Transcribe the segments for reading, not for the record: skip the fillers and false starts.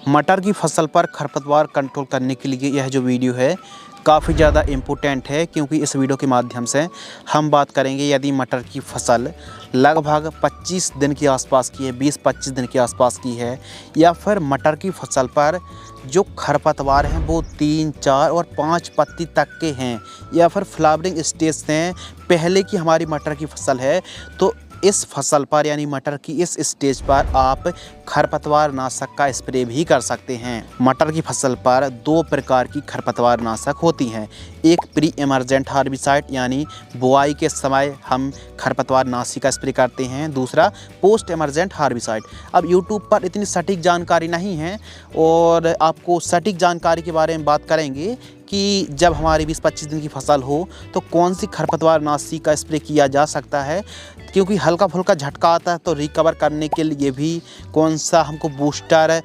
मटर की फसल पर खरपतवार कंट्रोल करने के लिए यह जो वीडियो है काफ़ी ज़्यादा इम्पोर्टेंट है, क्योंकि इस वीडियो के माध्यम से हम बात करेंगे यदि मटर की फसल लगभग 25 दिन के आसपास की है, 20-25 दिन के आसपास की है, या फिर मटर की फसल पर जो खरपतवार हैं वो 3, 4 और 5 पत्ती तक के हैं, या फिर फ्लावरिंग स्टेज से पहले की हमारी मटर की फसल है, तो इस फसल पर यानी मटर की इस स्टेज पर आप खरपतवार नाशक का स्प्रे भी कर सकते हैं। मटर की फसल पर 2 प्रकार की खरपतवार नाशक होती हैं। एक प्री इमरजेंट हार्बिसाइड यानी बुआई के समय हम खरपतवार नाशी का स्प्रे करते हैं, दूसरा पोस्ट इमरजेंट हार्बिसाइड। अब यूट्यूब पर इतनी सटीक जानकारी नहीं है और आपको सटीक जानकारी के बारे में बात करेंगे कि जब हमारी 20-25 दिन की फसल हो तो कौन सी खरपतवार नाशी का स्प्रे किया जा सकता है, क्योंकि हल्का फुल्का झटका आता है तो रिकवर करने के लिए भी कौन सा हमको बूस्टर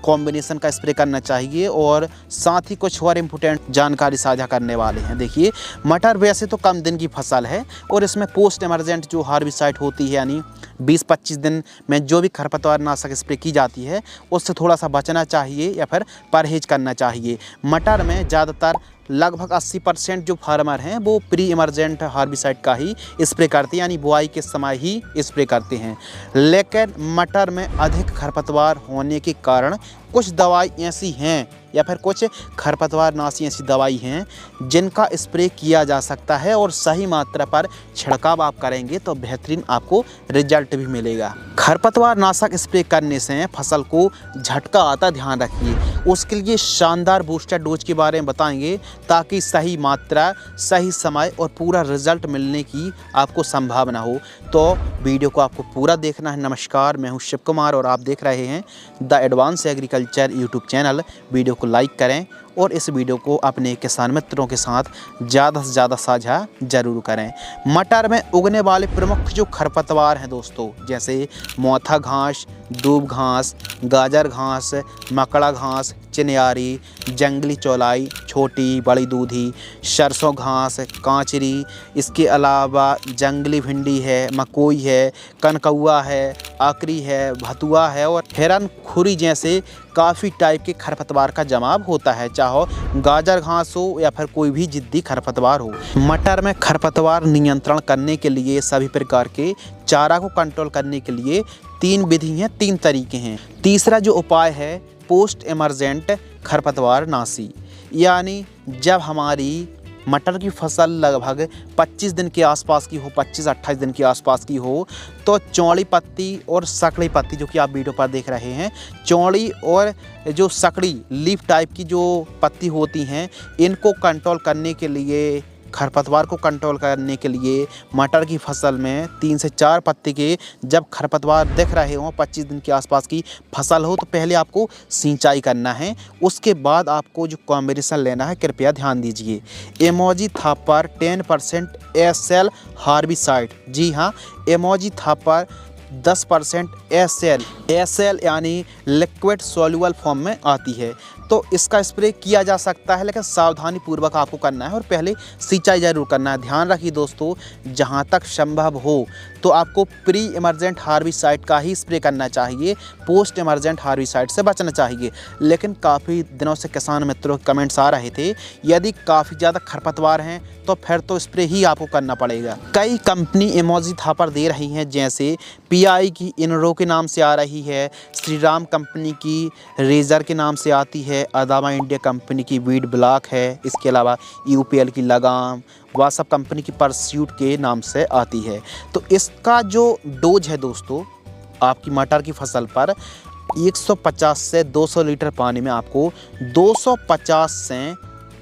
कॉम्बिनेशन का स्प्रे करना चाहिए, और साथ ही कुछ और इम्पोर्टेंट जानकारी साझा करने वाले हैं। देखिए, मटर वैसे तो कम दिन की फसल है और इसमें पोस्ट इमरजेंट जो हार्बिसाइड होती है यानी 20-25 दिन में जो भी खरपतवार नाशक स्प्रे की जाती है उससे थोड़ा सा बचना चाहिए या फिर परहेज करना चाहिए। मटर में ज़्यादातर लगभग 80% जो फार्मर हैं वो प्री इमरजेंट हार्बिसाइड का ही स्प्रे करते हैं, यानी बुआई के समय ही स्प्रे करते हैं। लेकिन मटर में अधिक खरपतवार होने के कारण कुछ दवाई ऐसी हैं या फिर कुछ खरपतवार नाशी ऐसी दवाई हैं जिनका स्प्रे किया जा सकता है, और सही मात्रा पर छिड़काव आप करेंगे तो बेहतरीन आपको रिजल्ट भी मिलेगा। खरपतवार नाशक स्प्रे करने से फसल को झटका आता, ध्यान रखिए। उसके लिए शानदार बूस्टर डोज के बारे में बताएंगे ताकि सही मात्रा, सही समय और पूरा रिजल्ट मिलने की आपको संभावना हो। तो वीडियो को आपको पूरा देखना है। नमस्कार, मैं हूं शिव कुमार और आप देख रहे हैं the advance agriculture YouTube channel. Video को लाइक करें और इस वीडियो को अपने किसान मित्रों के साथ ज़्यादा से ज़्यादा साझा ज़रूर करें। मटर में उगने वाले प्रमुख जो खरपतवार हैं दोस्तों, जैसे मोथा घास, दूब घास, गाजर घास, मकड़ा घास, चिन्यारी, जंगली चौलाई, छोटी बड़ी दूधी, सरसों घास, कांचरी, इसके अलावा जंगली भिंडी है, मकोई है, कनकौआ है, आकरी है, भतुआ है और हिरन खुरी जैसे काफ़ी टाइप के खरपतवार का जमाव होता है, चाहे गाजर घास हो या फिर कोई भी जिद्दी खरपतवार हो। मटर में खरपतवार नियंत्रण करने के लिए, सभी प्रकार के चारा को कंट्रोल करने के लिए 3 विधि हैं, 3 तरीके हैं। तीसरा जो उपाय है पोस्ट इमरजेंट खरपतवार नाशी, यानी जब हमारी मटर की फसल लगभग 25 दिन के आसपास की हो, 25-28 दिन के आसपास की हो, तो चौड़ी पत्ती और सकड़ी पत्ती जो कि आप वीडियो पर देख रहे हैं, चौड़ी और जो सकड़ी लीफ टाइप की जो पत्ती होती हैं, इनको कंट्रोल करने के लिए, खरपतवार को कंट्रोल करने के लिए मटर की फसल में 3 से 4 पत्ती के जब खरपतवार दिख रहे हों, 25 दिन के आसपास की फसल हो, तो पहले आपको सिंचाई करना है। उसके बाद आपको जो कॉम्बिनेशन लेना है, कृपया ध्यान दीजिए। एमोजी थापर 10% एसएल हार्बिसाइड, जी हाँ, एमोजी थापर 10% एसएल यानी लिक्विड सोल्यूबल फॉर्म में आती है, तो इसका स्प्रे किया जा सकता है, लेकिन सावधानी पूर्वक आपको करना है और पहले सिंचाई ज़रूर करना है। ध्यान रखिए दोस्तों, जहाँ तक संभव हो तो आपको प्री इमरजेंट हार्बिसाइड का ही स्प्रे करना चाहिए, पोस्ट इमरजेंट हार्बिसाइड से बचना चाहिए। लेकिन काफ़ी दिनों से किसान मित्रों के कमेंट्स आ रहे थे, यदि काफ़ी ज़्यादा खरपतवार हैं तो फिर तो स्प्रे ही आपको करना पड़ेगा। कई कंपनी इमोजी थापर दे रही हैं, जैसे पीआई की इनरो के नाम से आ रही है, श्रीराम कंपनी की रेजर के नाम से आती है, अदामा इंडिया कंपनी की वीड ब्लॉक है, इसके अलावा यूपीएल की लगाम, वह सब कंपनी की परस्यूट के नाम से आती है। तो इसका जो डोज है दोस्तों, आपकी मटर की फसल पर 150 से 200 लीटर पानी में आपको 250 से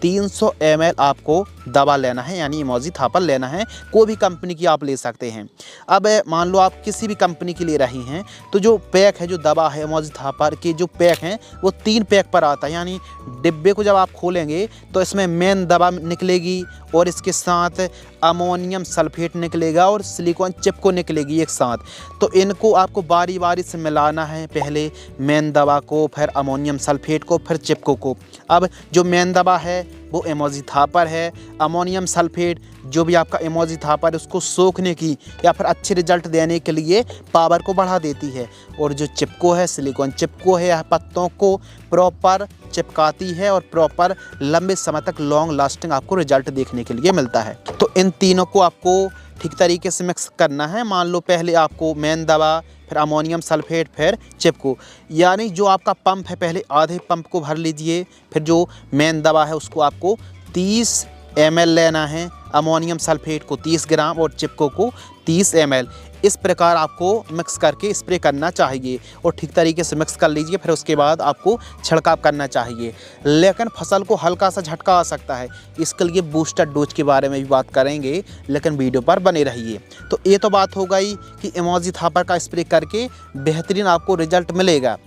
300 ml आपको दवा लेना है, यानी इमोजी थापर लेना है। कोई भी कंपनी की आप ले सकते हैं। अब मान लो आप किसी भी कंपनी की ले रही हैं, तो जो पैक है, जो दवा है इमोजी थापर के जो पैक हैं, वो 3 पैक पर आता है, यानी डिब्बे को जब आप खोलेंगे तो इसमें मेन दवा निकलेगी और इसके साथ अमोनियम सल्फेट निकलेगा और सिलिकॉन चिप को निकलेगी एक साथ। तो इनको आपको बारी बारी से मिलाना है, पहले मेन दवा को, फिर अमोनियम सल्फेट को, फिर चिपको को। अब जो मेन दवा है वो एमोक्सिथापर है। अमोनियम सल्फेट जो भी आपका एमोक्सिथापर है उसको सोखने की या फिर अच्छे रिजल्ट देने के लिए पावर को बढ़ा देती है। और जो चिपको है, सिलिकॉन चिपको है, यह पत्तों को प्रॉपर चिपकाती है और प्रॉपर लंबे समय तक लॉन्ग लास्टिंग आपको रिजल्ट देखने के लिए मिलता है। तो इन तीनों को आपको ठीक तरीके से मिक्स करना है। मान लो पहले आपको मेन दवा, फिर अमोनियम सल्फेट, फिर चिपको, यानी जो आपका पंप है पहले आधे पंप को भर लीजिए। फिर जो मेन दवा है उसको आपको 30 ml लेना है, अमोनियम सल्फेट को 30 ग्राम और चिपको को 30 ml। इस प्रकार आपको मिक्स करके स्प्रे करना चाहिए और ठीक तरीके से मिक्स कर लीजिए। फिर उसके बाद आपको छिड़काव करना चाहिए। लेकिन फसल को हल्का सा झटका आ सकता है, इसके लिए बूस्टर डोज के बारे में भी बात करेंगे, लेकिन वीडियो पर बने रहिए। तो ये तो बात हो गई कि एमोक्सिथापर का स्प्रे करके बेहतरीन आपको रिजल्ट मिलेगा।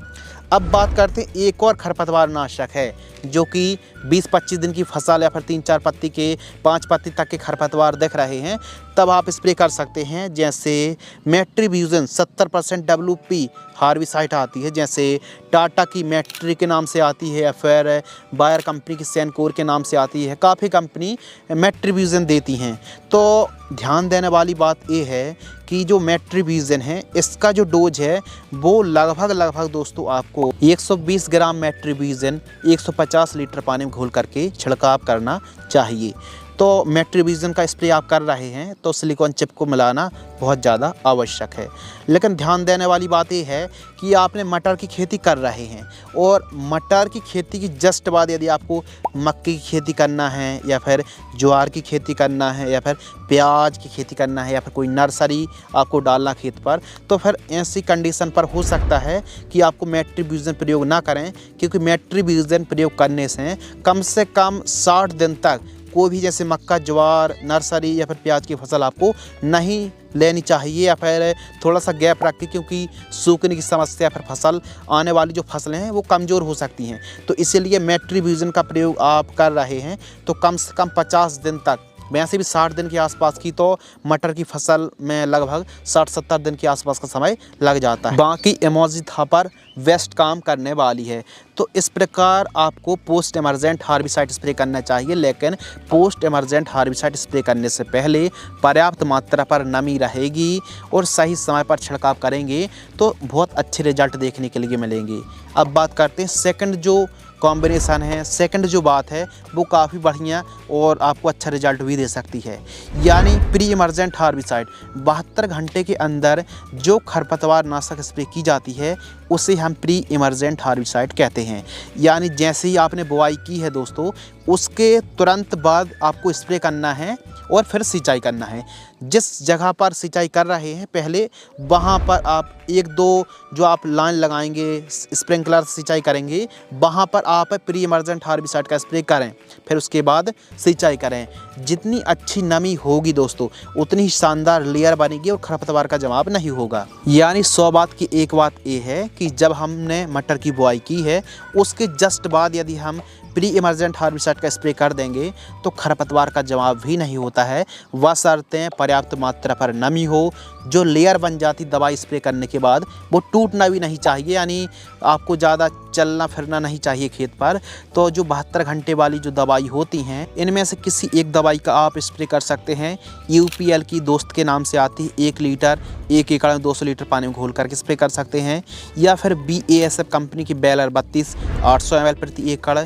अब बात करते हैं एक और खरपतवार नाशक है जो कि 20-25 दिन की फसल या फिर 3-4 पत्ती के 5 पत्ती तक के खरपतवार दिख रहे हैं, तब आप स्प्रे कर सकते हैं। जैसे मेट्रीब्यूजन 70% WP हार्बिसाइड आती है, जैसे टाटा की मैट्री के नाम से आती है या फिर बायर कंपनी की सेनकोर के नाम से आती है। काफ़ी कंपनी मेट्रीब्यूजन देती हैं। तो ध्यान देने वाली बात ये है कि जो मेट्रीब्यूजन है इसका जो डोज है वो लगभग दोस्तों आपको 120 ग्राम मेट्रीब्यूजन 150 लीटर पानी में घोल करके छिड़काव करना चाहिए। तो मेट्रीब्यूजन का स्प्रे आप कर रहे हैं तो सिलिकॉन चिप को मिलाना बहुत ज़्यादा आवश्यक है। लेकिन ध्यान देने वाली बात ये है कि आपने मटर की खेती कर रहे हैं और मटर की खेती की जस्ट बाद यदि आपको मक्की की खेती करना है या फिर ज्वार की खेती करना है या फिर प्याज की खेती करना है या फिर कोई नर्सरी आपको डालना खेत पर, तो फिर ऐसी कंडीशन पर हो सकता है कि आपको मेट्रीब्यूजन प्रयोग ना करें, क्योंकि मेट्रीब्यूजन प्रयोग करने से कम 60 दिन तक कोई भी जैसे मक्का, ज्वार, नर्सरी या फिर प्याज की फसल आपको नहीं लेनी चाहिए या फिर थोड़ा सा गैप रख के, क्योंकि सूखने की समस्या फिर फसल आने वाली जो फसलें हैं वो कमज़ोर हो सकती हैं। तो इसीलिए मेट्रीब्यूजन का प्रयोग आप कर रहे हैं तो कम से कम 50 दिन तक, वैसे भी 60 दिन के आसपास की तो मटर की फसल में लगभग 60-70 दिन के आसपास का समय लग जाता है। बाकी एमोक्सिथापर बेस्ट काम करने वाली है। तो इस प्रकार आपको पोस्ट इमर्जेंट हार्बिसाइड स्प्रे करना चाहिए, लेकिन पोस्ट इमर्जेंट हार्बिसाइड स्प्रे करने से पहले पर्याप्त मात्रा पर नमी रहेगी और सही समय पर छिड़काव करेंगे तो बहुत अच्छे रिजल्ट देखने के लिए मिलेंगे। अब बात करते हैं सेकंड जो कॉम्बिनेशन है, सेकंड जो बात है वो काफ़ी बढ़िया और आपको अच्छा रिजल्ट भी दे सकती है, यानी प्री इमर्जेंट हार्बिसाइड। 72 घंटे के अंदर जो खरपतवार नाशक स्प्रे की जाती है उसे हम प्री इमर्जेंट हार्बिसाइड कहते हैं। यानी जैसे ही आपने बुआई की है दोस्तों, उसके तुरंत बाद आपको स्प्रे करना है और फिर सिंचाई करना है। जिस जगह पर सिंचाई कर रहे हैं पहले वहाँ पर आप 1-2 जो आप लाइन लगाएंगे, स्प्रिंकलर सिंचाई करेंगे, वहाँ पर आप प्री इमर्जेंट हार्बिसाइड का स्प्रे करें, फिर उसके बाद सिंचाई करें। जितनी अच्छी नमी होगी दोस्तों उतनी ही शानदार लेयर बनेगी और खरपतवार का जवाब नहीं होगा। यानी 100 बात की एक बात ये है कि जब हमने मटर की बुआई की है उसके जस्ट बाद यदि हम प्री इमर्जेंट हार्बिसाइड का स्प्रे कर देंगे तो खरपतवार का जवाब भी नहीं होता है, बशर्ते पर्याप्त मात्रा पर नमी हो। जो लेयर बन जाती दवाई स्प्रे करने के बाद वो टूटना भी नहीं चाहिए, यानी आपको ज़्यादा चलना फिरना नहीं चाहिए खेत पर। तो जो 72 घंटे वाली जो दवाई होती हैं इनमें से किसी एक दवाई का आप स्प्रे कर सकते हैं। UPL की दोस्त के नाम से आती है, 1 लीटर 1 एकड़ में 200 लीटर पानी में घोल करके स्प्रे कर सकते हैं, या फिर BASF कंपनी की बेलर 32 800 ml प्रति एकड़,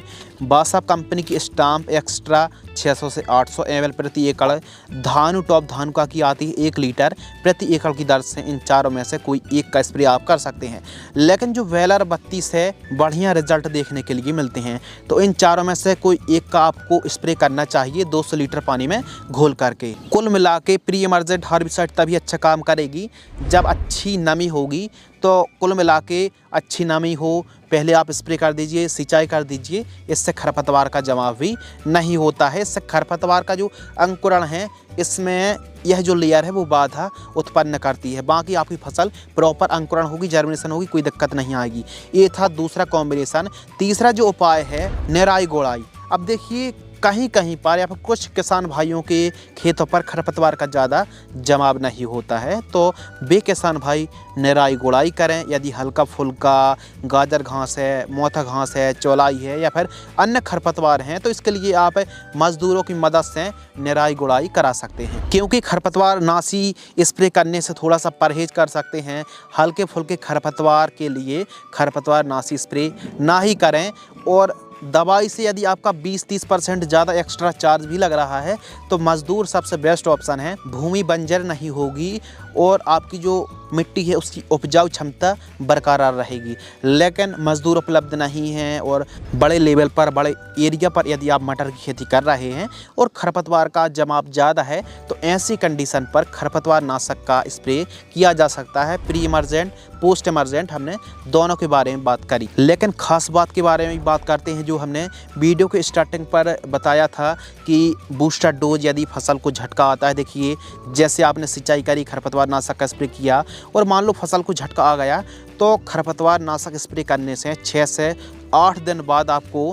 बासफ कंपनी की स्टाम्प एक्स्ट्रा 600 से 800 ml प्रति एकड़, धानु टॉप धानुका की आती है 1 लीटर प्रति एकड़ की दर से। इन चारों में से कोई एक का स्प्रे आप कर सकते हैं, लेकिन जो वेलर 32 है बढ़िया रिजल्ट देखने के लिए मिलते हैं। तो इन चारों में से कोई एक का आपको स्प्रे करना चाहिए 200 लीटर पानी में घोल करके। कुल मिला के प्री इमर्जेंट हार्बिसाइड तभी अच्छा काम करेगी जब अच्छी नमी होगी। तो कुल मिला के अच्छी नमी हो, पहले आप स्प्रे कर दीजिए, सिंचाई कर दीजिए, इससे खरपतवार का जवाब भी नहीं होता है। इससे खरपतवार का जो अंकुरण है इसमें यह जो लेयर है वो बाधा उत्पन्न करती है। बाकी आपकी फसल प्रॉपर अंकुरण होगी, जर्मिनेशन होगी, कोई दिक्कत नहीं आएगी। ये था दूसरा कॉम्बिनेशन। तीसरा जो उपाय है निराई गोड़ाई। अब देखिए कहीं कहीं पर या फिर कुछ किसान भाइयों के खेतों पर खरपतवार का ज़्यादा जमाव नहीं होता है, तो वे किसान भाई निराई गुड़ाई करें। यदि हल्का फुल्का गाजर घास है, मोथा घास है, चौलाई है या फिर अन्य खरपतवार हैं, तो इसके लिए आप मज़दूरों की मदद से निराई गुड़ाई करा सकते हैं। क्योंकि खरपतवार नाशी स्प्रे करने से थोड़ा सा परहेज कर सकते हैं। हल्के फुल्के खरपतवार के लिए खरपतवार नाशी स्प्रे ना ही करें। और दवाई से यदि आपका 20-30% ज़्यादा एक्स्ट्रा चार्ज भी लग रहा है तो मज़दूर सबसे बेस्ट ऑप्शन है। भूमि बंजर नहीं होगी और आपकी जो मिट्टी है उसकी उपजाऊ क्षमता बरकरार रहेगी। लेकिन मज़दूर उपलब्ध नहीं हैं और बड़े लेवल पर, बड़े एरिया पर यदि आप मटर की खेती कर रहे हैं और खरपतवार का जमाव ज़्यादा है, तो ऐसी कंडीशन पर खरपतवार नाशक का स्प्रे किया जा सकता है। प्री इमरजेंट, पोस्ट इमरजेंट, हमने दोनों के बारे में बात करी। लेकिन ख़ास बात के बारे में बात करते हैं जो हमने वीडियो के स्टार्टिंग पर बताया था कि बूस्टर डोज यदि फसल को झटका आता है। देखिए, जैसे आपने सिंचाई करी, खरपतवार नाशक का स्प्रे किया और मान लो फसल को झटका आ गया, तो खरपतवार नाशक स्प्रे करने से 6 से 8 दिन बाद आपको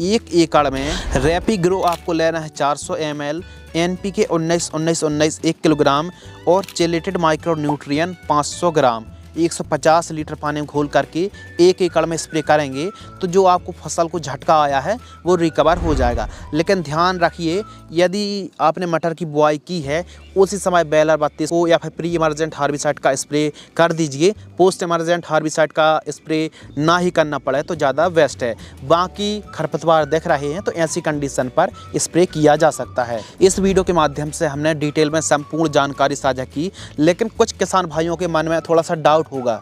1 एकड़ में रैपीग्रो आपको लेना है 400 ml, NPK 19-19-19 1 किलोग्राम और चेलेटेड माइक्रो न्यूट्रिएंट 500 ग्राम 150 लीटर पानी में घोल करके 1 एकड़ में स्प्रे करेंगे, तो जो आपको फसल को झटका आया है वो रिकवर हो जाएगा। लेकिन ध्यान रखिए, यदि आपने मटर की बुआई की है उसी समय बेलर 32 को या फिर प्री इमरजेंट हार्बिसाइड का स्प्रे कर दीजिए। पोस्ट इमरजेंट हार्बिसाइड का स्प्रे ना ही करना पड़े तो ज़्यादा बेस्ट है। बाकी खरपतवार देख रहे हैं तो ऐसी कंडीशन पर स्प्रे किया जा सकता है। इस वीडियो के माध्यम से हमने डिटेल में संपूर्ण जानकारी साझा की, लेकिन कुछ किसान भाइयों के मन में थोड़ा सा डाउट होगा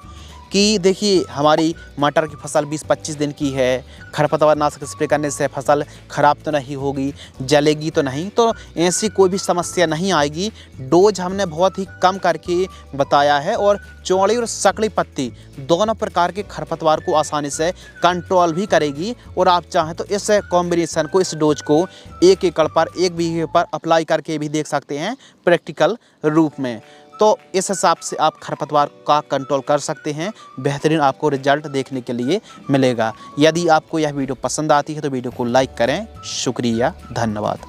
कि देखिए, हमारी मटर की फसल 20-25 दिन की है, खरपतवार नाशक स्प्रे करने से फसल ख़राब तो नहीं होगी, जलेगी तो नहीं, तो ऐसी कोई भी समस्या नहीं आएगी। डोज हमने बहुत ही कम करके बताया है और चौड़ी और सकड़ी पत्ती दोनों प्रकार के खरपतवार को आसानी से कंट्रोल भी करेगी। और आप चाहें तो इस कॉम्बिनेशन को, इस डोज को 1 एकड़ पर, 1 बीघे पर अप्लाई करके भी देख सकते हैं प्रैक्टिकल रूप में। तो इस हिसाब से आप खरपतवार का कंट्रोल कर सकते हैं। बेहतरीन आपको रिजल्ट देखने के लिए मिलेगा। यदि आपको यह वीडियो पसंद आती है तो वीडियो को लाइक करें। शुक्रिया, धन्यवाद।